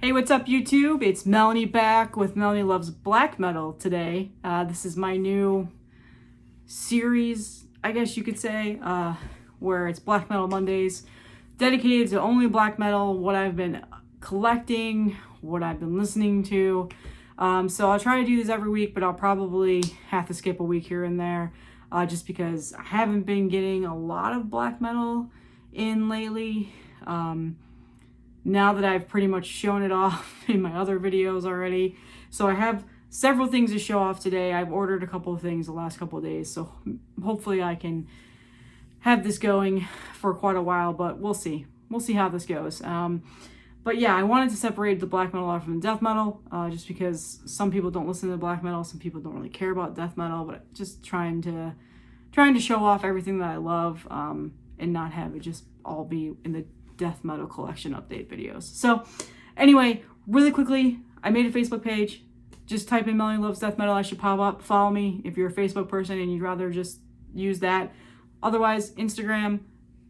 Hey, what's up, YouTube? It's Melanie back with Melanie Loves Black Metal today. This is my new series, I guess you could say, where it's Black Metal Mondays, dedicated to only black metal, what I've been collecting, what I've been listening to. So I'll try to do this every week, but I'll probably have to skip a week here and there, just because I haven't been getting a lot of black metal in lately. Now that I've pretty much shown it off in my other videos already. So I have several things to show off today. I've ordered a couple of things the last couple of days, so hopefully I can have this going for quite a while, but we'll see. We'll see how this goes. But yeah, I wanted to separate the black metal out from the death metal, just because some people don't listen to black metal, some people don't really care about death metal, but just trying to show off everything that I love, and not have it just all be in the death metal collection update videos. So anyway, really quickly, I made a Facebook page. Just type in Melanie Loves Death Metal. I should pop up. Follow me if you're a Facebook person and you'd rather just use that. Otherwise, Instagram,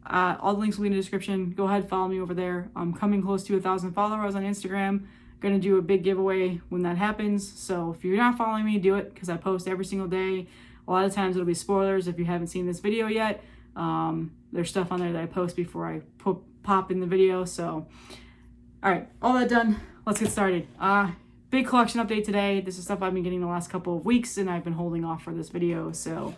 all the links will be in the description. Go ahead, follow me over there. I'm coming close to 1,000 followers on Instagram. Gonna do a big giveaway when that happens. So if you're not following me, do it, because I post every single day. A lot of times it'll be spoilers if you haven't seen this video yet. There's stuff on there that I post before I pop in the video. So all right, all that done, let's get started. Big collection update today. This is stuff I've been getting the last couple of weeks and I've been holding off for this video, so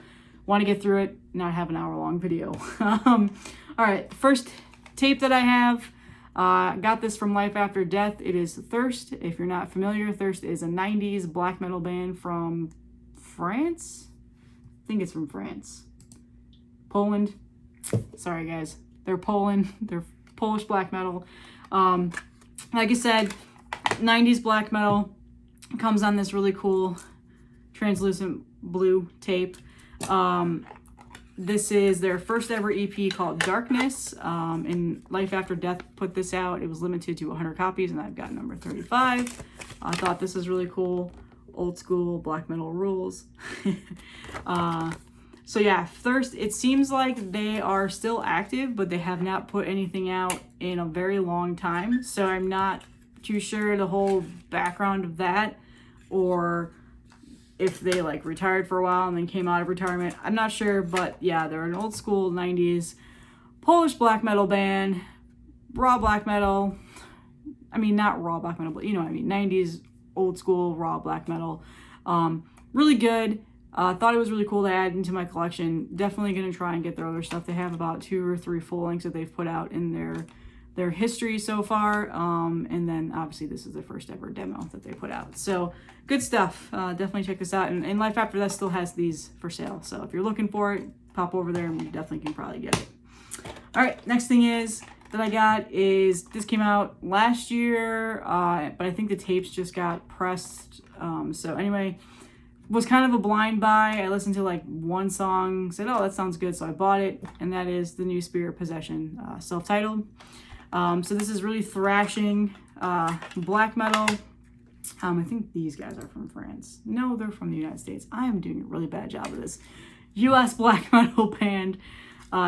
want to get through it, not have an hour-long video. All right, first tape that I have, got this from Life After Death. It is Thirst. If you're not familiar, Thirst is a 90s black metal band from France. I think it's from France. Poland. Sorry guys, they're Poland. They're Polish black metal. Like I said, 90s black metal. Comes on this really cool translucent blue tape. This is their first ever EP called Darkness, and Life After Death put this out. It was limited to 100 copies, and I've got number 35. I thought this was really cool. Old school black metal rules. So yeah, Thirst, it seems like they are still active, but they have not put anything out in a very long time. So I'm not too sure the whole background of that, or if they like retired for a while and then came out of retirement. I'm not sure, but yeah, they're an old school 90s Polish black metal band, raw black metal. I mean, not raw black metal, but you know what I mean, 90s old school raw black metal. Really good. Thought it was really cool to add into my collection. Definitely going to try and get their other stuff. They have about 2 or 3 full lengths that they've put out in their history so far. And then obviously this is the first ever demo that they put out. So good stuff. Definitely check this out. And Life After That still has these for sale. So if you're looking for it, pop over there and you definitely can probably get it. All right, next thing is that I got is, this came out last year, but I think the tapes just got pressed. So anyway, was kind of a blind buy. I listened to like one song, said, oh, that sounds good, so I bought it, and that is the new Spirit Possession, self-titled. So this is really thrashing black metal. I think these guys are from France. No, they're from the United States. I am doing a really bad job of this. US black metal band,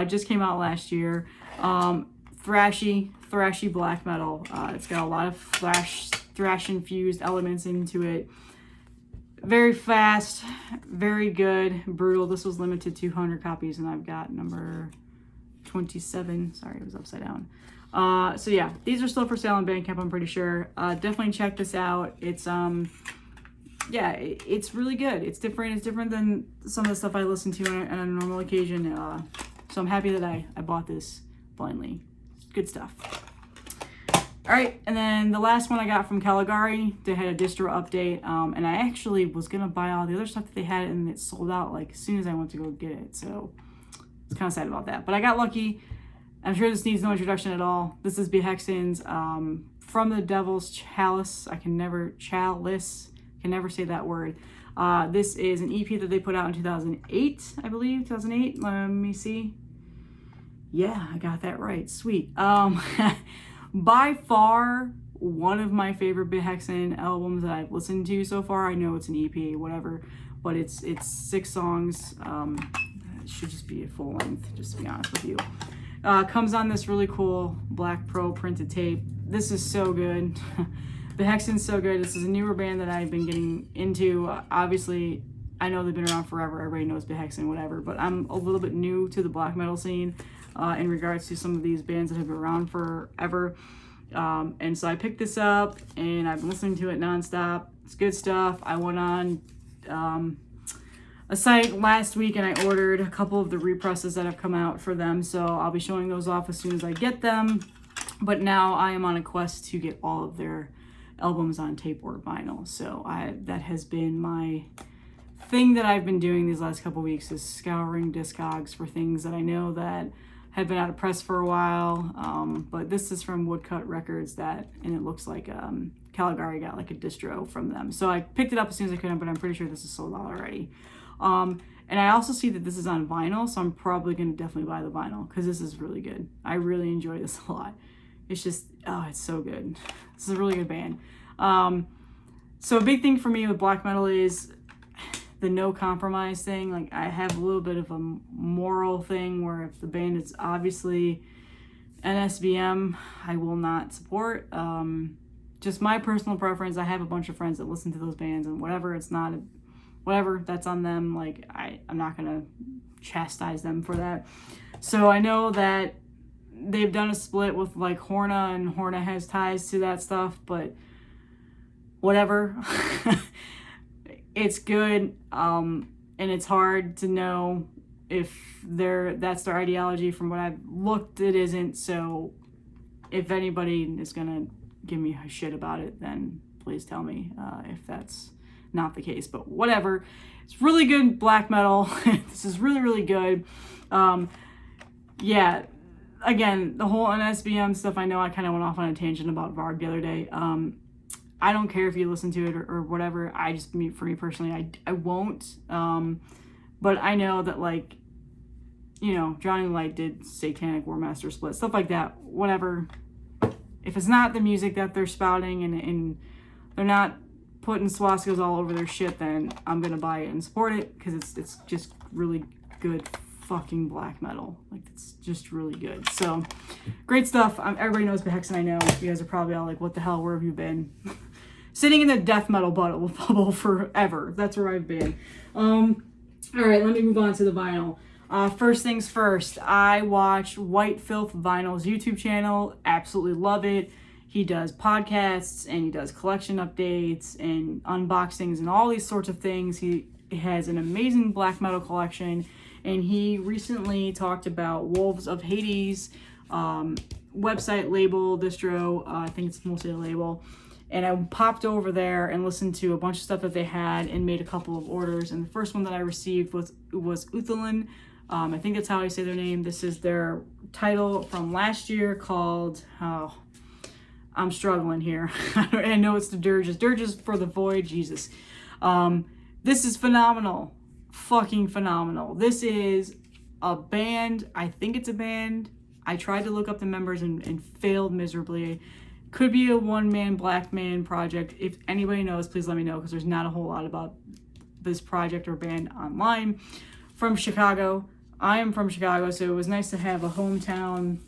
just came out last year. Thrashy black metal. It's got a lot of thrash infused elements into it. Very fast, very good, brutal. This was limited to 200 copies, and I've got number 27. Sorry, it was upside down. So yeah, these are still for sale on Bandcamp, I'm pretty sure. Definitely check this out. It's yeah, it's really good. It's different. It's different than some of the stuff I listen to on a normal occasion. So I'm happy that I bought this blindly. Good stuff. All right, and then the last one I got from Caligari. They had a distro update, and I actually was gonna buy all the other stuff that they had, and it sold out like as soon as I went to go get it. So it's kind of sad about that, but I got lucky. I'm sure this needs no introduction at all. This is Behexen's From the Devil's Chalice. Chalice. Can never say that word. This is an EP that they put out in 2008, I believe. 2008. Let me see. Yeah, I got that right. Sweet. By far, one of my favorite Behexen albums that I've listened to so far. I know it's an EP, whatever, but it's 6 songs. It should just be a full length, just to be honest with you. Comes on this really cool Black Pro printed tape. this is so good. Behexen's so good. This is a newer band that I've been getting into. Obviously, I know they've been around forever. Everybody knows Behexen, whatever. But I'm a little bit new to the black metal scene in regards to some of these bands that have been around forever. And so I picked this up, and I've been listening to it nonstop. It's good stuff. I went on a site last week, and I ordered a couple of the represses that have come out for them. So I'll be showing those off as soon as I get them. But now I am on a quest to get all of their albums on tape or vinyl. So that has been my thing that I've been doing these last couple weeks, is scouring Discogs for things that I know that have been out of press for a while. But this is from Woodcut Records, and it looks like Caligari got like a distro from them. So I picked it up as soon as I could, but I'm pretty sure this is sold out already. And I also see that this is on vinyl, so I'm probably going to definitely buy the vinyl because this is really good. I really enjoy this a lot. It's just, it's so good. This is a really good band. So a big thing for me with black metal is the no compromise thing. Like, I have a little bit of a moral thing where if the band is obviously NSBM, I will not support. Just my personal preference. I have a bunch of friends that listen to those bands, and whatever, that's on them. Like, I'm not gonna chastise them for that. So I know that they've done a split with like Horna, and Horna has ties to that stuff, but whatever. It's good, and it's hard to know if that's their ideology. From what I've looked, it isn't. So if anybody is gonna give me a shit about it, then please tell me if that's not the case. But whatever, it's really good black metal. This is really, really good. Yeah, again, the whole NSBM stuff, I know I kind of went off on a tangent about Varg the other day. I don't care if you listen to it or whatever. For me personally, I won't. But I know that, like, you know, Johnny Light did Satanic War Master Split, stuff like that, whatever. If it's not the music that they're spouting and they're not putting swastikas all over their shit, then I'm going to buy it and support it, because it's just really good fucking black metal. Like, it's just really good. So, great stuff. Everybody knows Behexen, I know. You guys are probably all like, what the hell, where have you been? Sitting in the death metal bubble forever. That's where I've been. All right, let me move on to the vinyl. First things first, I watch White Filth Vinyl's YouTube channel. Absolutely love it. He does podcasts, and he does collection updates and unboxings and all these sorts of things. He has an amazing black metal collection, and he recently talked about Wolves of Hades website, label, distro. I think it's mostly a label. And I popped over there and listened to a bunch of stuff that they had and made a couple of orders. And the first one that I received was Uthullun. I think that's how I say their name. This is their title from last year called, I'm struggling here. I know it's the Dirges. Dirges for the Void, Jesus. This is phenomenal. Fucking phenomenal. This is a band. I think it's a band. I tried to look up the members and failed miserably. Could be a one-man black man project. If anybody knows, please let me know, because there's not a whole lot about this project or band online. From Chicago. I am from Chicago, so it was nice to have a hometown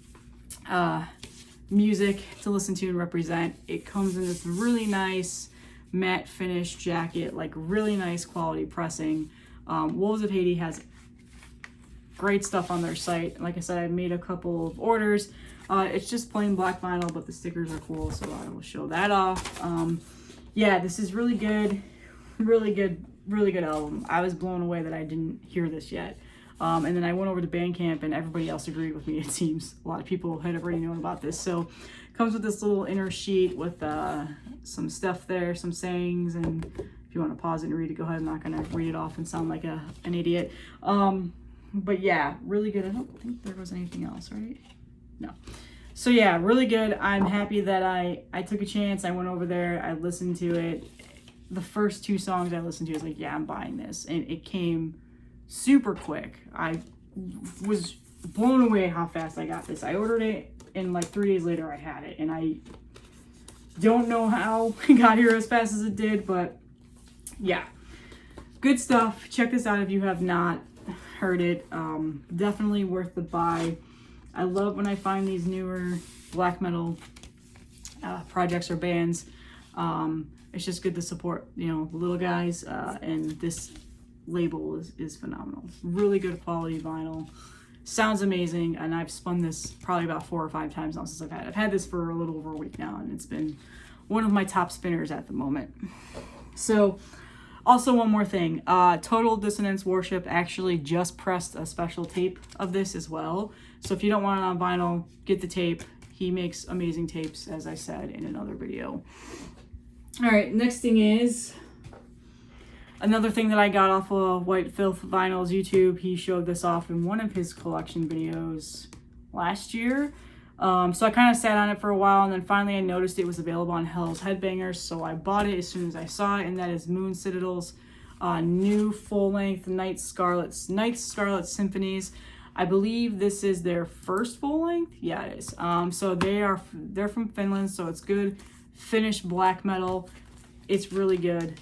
music to listen to and represent. It comes in this really nice matte finish jacket, like really nice quality pressing. Wolves of Hades has great stuff on their site. Like I said, I made a couple of orders. It's just plain black vinyl, but the stickers are cool, so I will show that off. Yeah, this is really good. Really good album. I was blown away that I didn't hear this yet. And then I went over to Bandcamp, and everybody else agreed with me, it seems. A lot of people had already known about this. So it comes with this little inner sheet with some stuff there, some sayings, and if you want to pause it and read it, go ahead. I'm not going to read it off and sound like an idiot. But yeah, really good. I don't think there was anything else, right? No. So yeah, really good. I'm happy that I took a chance. I went over there. I listened to it. The first two songs I listened to, I was like, yeah, I'm buying this. And it came super quick. I was blown away how fast I got this. I ordered it, and like 3 days later I had it. And I don't know how it got here as fast as it did, but yeah. Good stuff. Check this out if you have not heard it. Definitely worth the buy. I love when I find these newer black metal projects or bands. It's just good to support, you know, the little guys, and this label is phenomenal. Really good quality vinyl. Sounds amazing, and I've spun this probably about 4 or 5 times now since I've had this for a little over a week now, and it's been one of my top spinners at the moment. So, also one more thing, Total Dissonance Worship actually just pressed a special tape of this as well. So if you don't want it on vinyl, get the tape. He makes amazing tapes, as I said in another video. All right, next thing is another thing that I got off of White Filth Vinyl's YouTube. He showed this off in one of his collection videos last year. So I kind of sat on it for a while, and then finally I noticed it was available on Hell's Headbangers, so I bought it as soon as I saw it, and that is Mooncitidal's new full-length Night Scarlet Symphonies. I believe this is their first full-length. Yeah, it is. So they're from Finland, so it's good Finnish black metal. It's really good.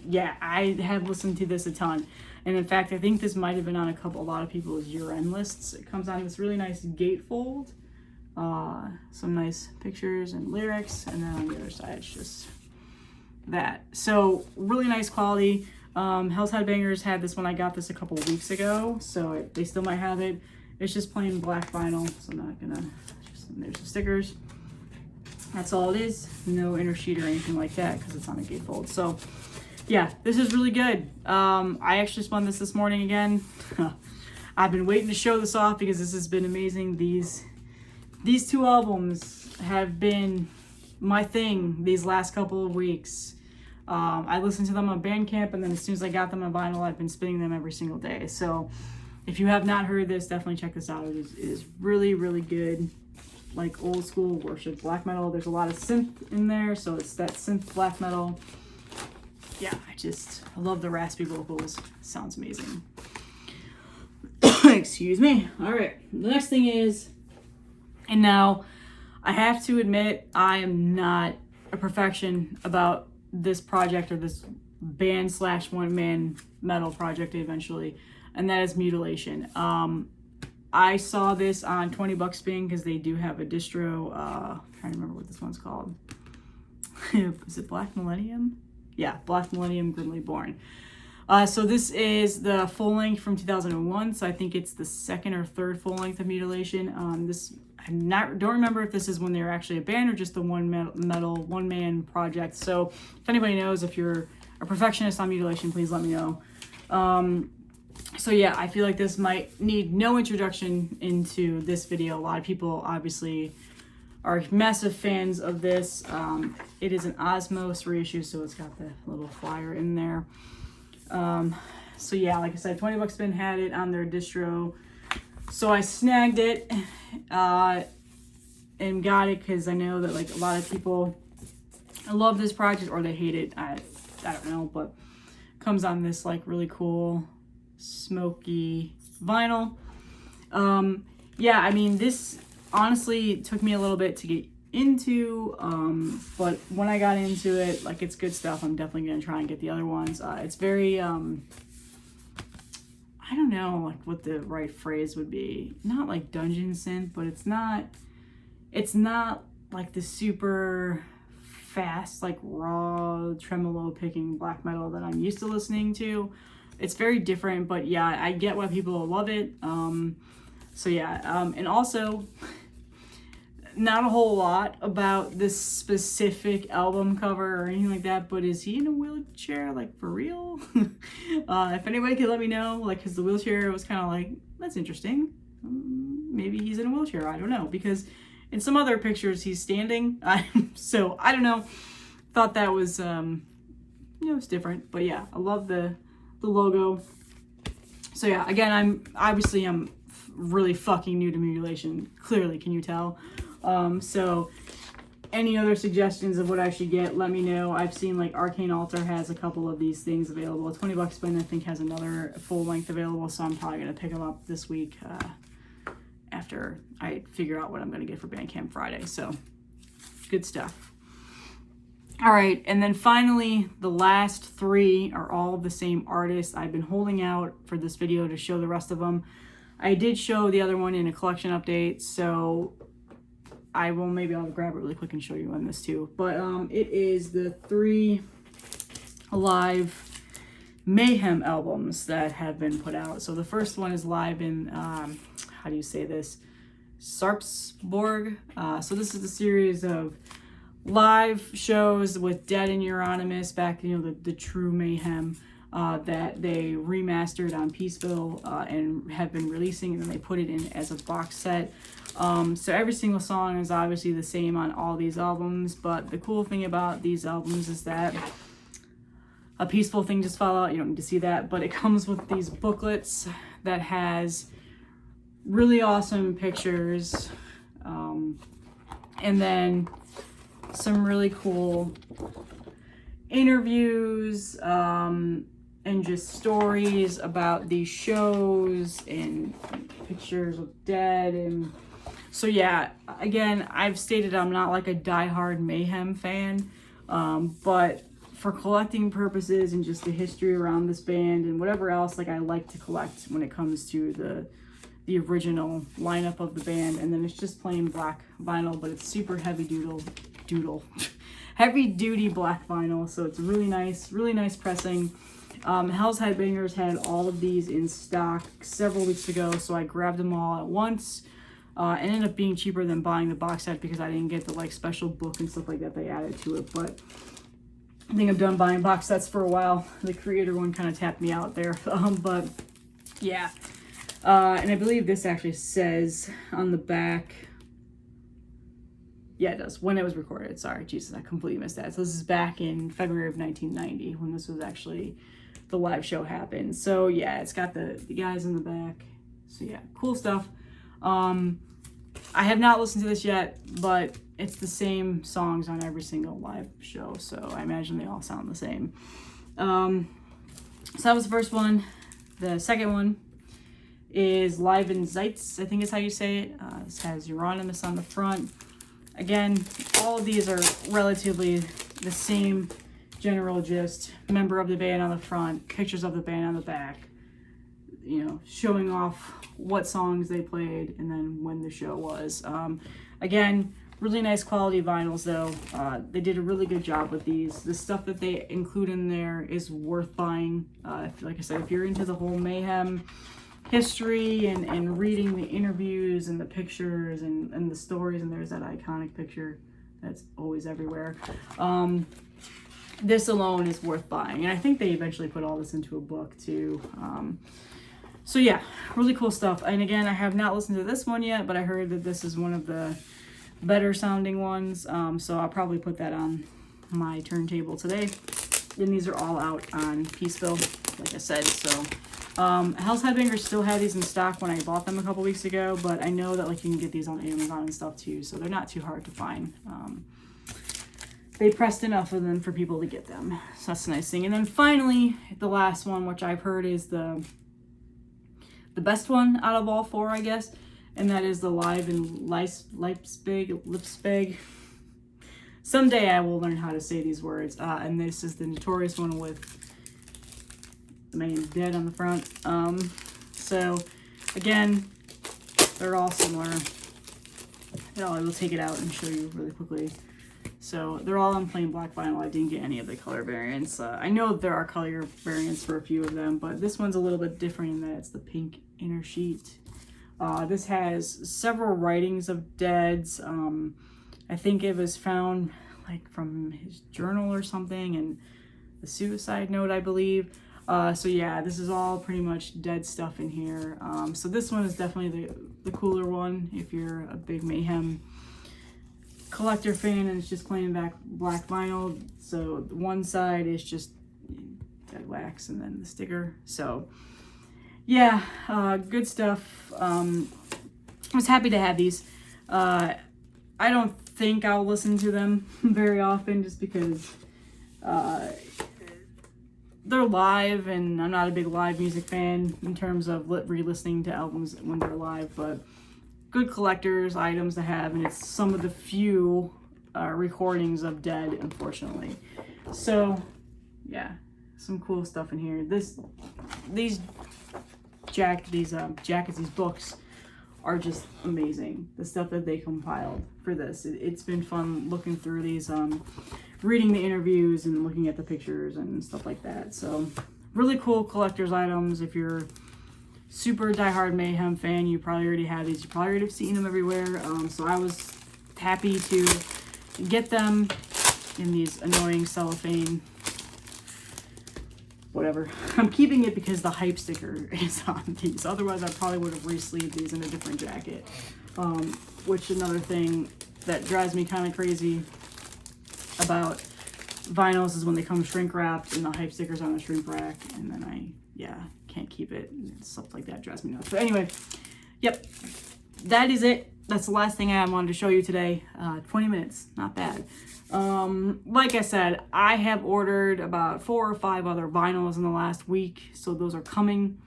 Yeah, I have listened to this a ton, and in fact I think this might have been on a lot of people's year-end lists. It comes on this really nice gatefold, some nice pictures and lyrics, and then on the other side it's just that. So really nice quality. Hell's Headbangers had this when I got this a couple weeks ago, so they still might have it. It's just plain black vinyl, so I'm not gonna there's the stickers. That's all it is. No inner sheet or anything like that because it's on a gatefold. So yeah, this is really good. I actually spun this morning again. I've been waiting to show this off because this has been amazing. These 2 albums have been my thing these last couple of weeks. I listened to them on Bandcamp, and then as soon as I got them on vinyl, I've been spinning them every single day. So if you have not heard this, definitely check this out. It is really, really good. Like old school worship black metal. There's a lot of synth in there, so it's that synth black metal. Yeah, I love the raspy vocals. Sounds amazing. Excuse me. All right, the next thing is, and now I have to admit I am not a perfection about this project or this band / one-man metal project eventually, and that is Mutilation. I saw this on 20 Bucks Spin because they do have a distro. I'm trying to remember what this one's called. Is it Black Millennium? Yeah, Black Millennium Grimly Born. So this is the full length from 2001. So I think it's the 2nd or 3rd full length of Mutilation. Don't remember if this is when they were actually a band or just the one-man project. So if anybody knows, if you're a perfectionist on Mutilation, please let me know. So yeah, I feel like this might need no introduction into this video. A lot of people obviously are massive fans of this. It is an Osmos reissue, so it's got the little flyer in there. So yeah, like I said, 20 Bucks Spin had it on their distro. So I snagged it and got it because I know that like a lot of people love this project or they hate it. I don't know, but comes on this like really cool smoky vinyl. Yeah, I mean, this honestly took me a little bit to get into, but when I got into it, like, it's good stuff. I'm definitely gonna try and get the other ones. It's very I don't know like what the right phrase would be. Not like dungeon synth, but it's not like the super fast, like raw tremolo picking black metal that I'm used to listening to. It's very different, but yeah, I get why people love it. So yeah, and also not a whole lot about this specific album cover or anything like that, but is he in a wheelchair, like, for real? If anybody could let me know, like, because the wheelchair was kind of like, that's interesting. Maybe he's in a wheelchair, I don't know, because in some other pictures he's standing. So I don't know, thought that was it's different, but yeah, I love the logo. So yeah, again, I'm really fucking new to Mutilation, clearly, can you tell? So any other suggestions of what I should get, let me know. I've seen like Arcane Altar has a couple of these things available. 20 Bucks Spin, I think, has another full length available, so I'm probably gonna pick them up this week after I figure out what I'm gonna get for Bandcamp Friday. So good stuff. All right, and then finally, the last 3 are all the same artist. I've been holding out for this video to show the rest of them. I did show the other one in a collection update, so maybe I'll grab it really quick and show you on this too. But it is the 3 live Mayhem albums that have been put out. So the first one is live in, how do you say this? Sarpsborg. So this is a series of live shows with Dead and Euronymous back, the true Mayhem, that they remastered on Peaceville and have been releasing, and then they put it in as a box set. So every single song is obviously the same on all these albums, but the cool thing about these albums is that a peaceful thing just fell out. You don't need to see that, but it comes with these booklets that has really awesome pictures, and then some really cool interviews, and just stories about these shows and pictures of Dead. And so yeah, again, I've stated I'm not like a diehard Mayhem fan, but for collecting purposes and just the history around this band and whatever else, like, I like to collect when it comes to the original lineup of the band. And then it's just plain black vinyl, but it's super heavy heavy duty black vinyl, so it's really nice pressing. Hell's Headbangers had all of these in stock several weeks ago, so I grabbed them all at once. It ended up being cheaper than buying the box set because I didn't get the special book and stuff like that they added to it. But I think I'm done buying box sets for a while. The Creator one kind of tapped me out there. But yeah. And I believe this actually says on the back. Yeah, it does. When it was recorded. Sorry, Jesus, I completely missed that. So this is back in February of 1990 when this was actually, the live show happened. So yeah, it's got the guys in the back. So yeah, cool stuff. I have not listened to this yet, but it's the same songs on every single live show, so I imagine they all sound the same. So that was the first one. The second one is Live in Zeitz, I think is how you say it. This has Euronymous on the front. Again, all of these are relatively the same general gist. Member of the band on the front, pictures of the band on the back, showing off what songs they played and then when the show was. Again, really nice quality vinyls though. They did a really good job with these. The stuff that they include in there is worth buying. Like I said, if you're into the whole Mayhem history and reading the interviews and the pictures and the stories, and there's that iconic picture that's always everywhere. This alone is worth buying, and I think they eventually put all this into a book too. So yeah, really cool stuff. And again, I have not listened to this one yet, but I heard that this is one of the better sounding ones, so I'll probably put that on my turntable today. And these are all out on Peaceville, like I said. So Hell's Headbangers still had these in stock when I bought them a couple weeks ago, but I know that you can get these on Amazon and stuff too, so they're not too hard to find. They pressed enough of them for people to get them, so that's a nice thing. And then finally, the last one, which I've heard is the best one out of all 4, I guess, and that is the Live in Leipzig. Someday I will learn how to say these words. And this is the notorious one with the main Dead on the front. So again, they're all similar. I will take it out and show you really quickly. So they're all on plain black vinyl. I didn't get any of the color variants. I know there are color variants for a few of them, but this one's a little bit different in that it's the pink inner sheet. This has several writings of Dead's. I think it was found from his journal or something, and the suicide note, I believe. So yeah, this is all pretty much Dead stuff in here. So this one is definitely the cooler one if you're a big Mayhem collector fan and it's just plain black vinyl. So one side is just Dead wax and then the sticker. So yeah, good stuff. I was happy to have these. I don't think I'll listen to them very often just because they're live and I'm not a big live music fan in terms of re-listening to albums when they're live, but good collector's items to have, and it's some of the few recordings of Dead, unfortunately. So yeah, some cool stuff in here. These jackets, these books are just amazing. The stuff that they compiled for this. It's been fun looking through these, reading the interviews and looking at the pictures and stuff like that. So really cool collector's items. If you're super diehard Mayhem fan, you probably already have these. You probably already have seen them everywhere. So I was happy to get them in these annoying cellophane whatever. I'm keeping it because the hype sticker is on these. Otherwise, I probably would have re-sleeved these in a different jacket. Which another thing that drives me kind of crazy about vinyls is when they come shrink wrapped and the hype stickers on the shrink rack, and then I can't keep it. And stuff like that drives me nuts. But anyway, yep, that is it. That's the last thing I wanted to show you today. 20 minutes, not bad. Like I said, I have ordered about 4 or 5 other vinyls in the last week, so those are coming.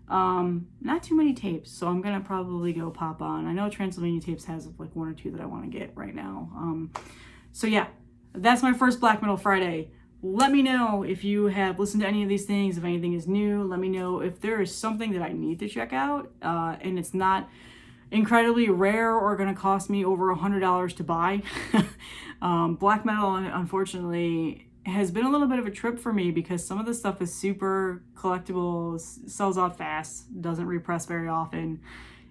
Not too many tapes, so I'm gonna probably go pop on. I know Transylvania Tapes has like 1 or 2 that I want to get right now. So yeah, that's my first Black Metal Friday. Let me know if you have listened to any of these things, if anything is new. Let me know if there is something that I need to check out, and it's not incredibly rare or going to cost me over $100 to buy. Black metal, unfortunately, has been a little bit of a trip for me because some of the stuff is super collectible, sells out fast, doesn't repress very often,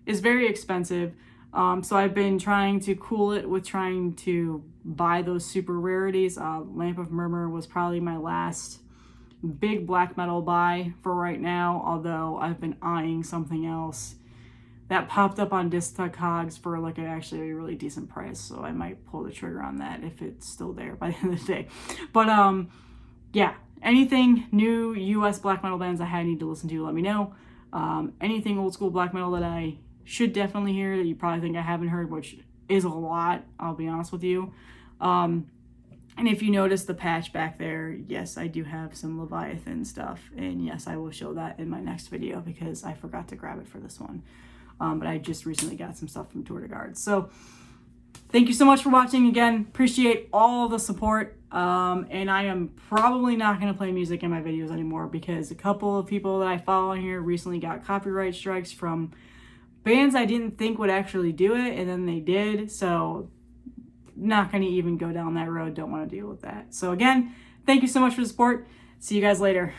is very expensive. So I've been trying to cool it with trying to buy those super rarities. Lamp of Murmur was probably my last big black metal buy for right now, although I've been eyeing something else that popped up on Discogs for like actually a really decent price, so I might pull the trigger on that if it's still there by the end of the day. But yeah, anything new US black metal bands I need to listen to, let me know. Anything old school black metal that I should definitely hear that you probably think I haven't heard, which is a lot, I'll be honest with you. And if you notice the patch back there, yes, I do have some Leviathan stuff, and yes, I will show that in my next video because I forgot to grab it for this one. But I just recently got some stuff from Tour de Garde. So thank you so much for watching. Again, appreciate all the support. And I am probably not going to play music in my videos anymore because a couple of people that I follow here recently got copyright strikes from bands I didn't think would actually do it, and then they did. So not going to even go down that road. Don't want to deal with that. So again, thank you so much for the support. See you guys later.